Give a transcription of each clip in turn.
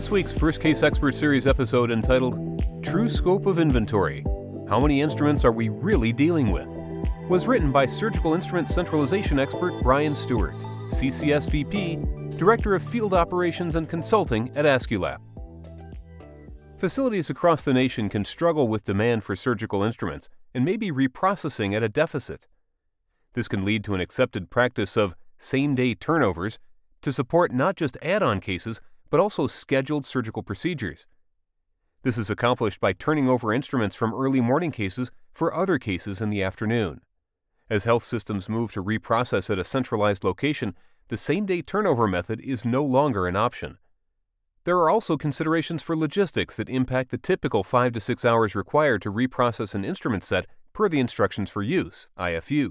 This week's First Case Expert Series episode entitled True Scope of Inventory: How Many Instruments Are We Really Dealing With? Was written by surgical instrument centralization expert Bryan Stewart, CCSVP, Director of Field Operations and Consulting at Aesculap. Facilities across the nation can struggle with demand for surgical instruments and may be reprocessing at a deficit. This can lead to an accepted practice of same-day turnovers to support not just add-on cases, but also scheduled surgical procedures. This is accomplished by turning over instruments from early morning cases for other cases in the afternoon. As health systems move to reprocess at a centralized location, the same-day turnover method is no longer an option. There are also considerations for logistics that impact the typical 5 to 6 hours required to reprocess an instrument set per the Instructions for Use, IFU.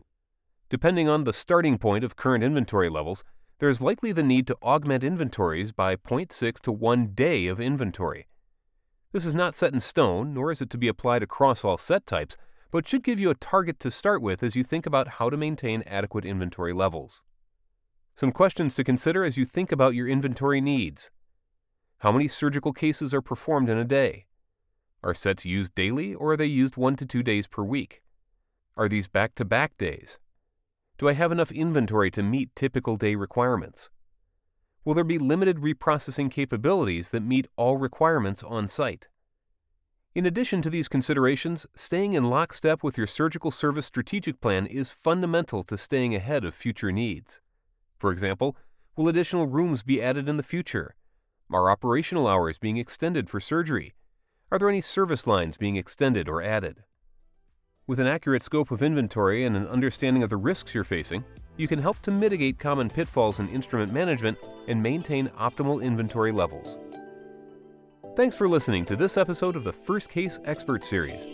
Depending on the starting point of current inventory levels, there is likely the need to augment inventories by 0.6 to 1 day of inventory. This is not set in stone, nor is it to be applied across all set types, but should give you a target to start with as you think about how to maintain adequate inventory levels. Some questions to consider as you think about your inventory needs. How many surgical cases are performed in a day? Are sets used daily, or are they used 1 to 2 days per week? Are these back-to-back days? Do I have enough inventory to meet typical day requirements? Will there be limited reprocessing capabilities that meet all requirements on site? In addition to these considerations, staying in lockstep with your surgical service strategic plan is fundamental to staying ahead of future needs. For example, will additional rooms be added in the future? Are operational hours being extended for surgery? Are there any service lines being extended or added? With an accurate scope of inventory and an understanding of the risks you're facing, you can help to mitigate common pitfalls in instrument management and maintain optimal inventory levels. Thanks for listening to this episode of the First Case Expert Series.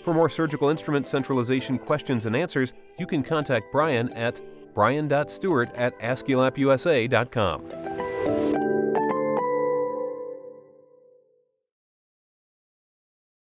For more surgical instrument centralization questions and answers, you can contact Bryan at bryan.stewart@aesculapusa.com.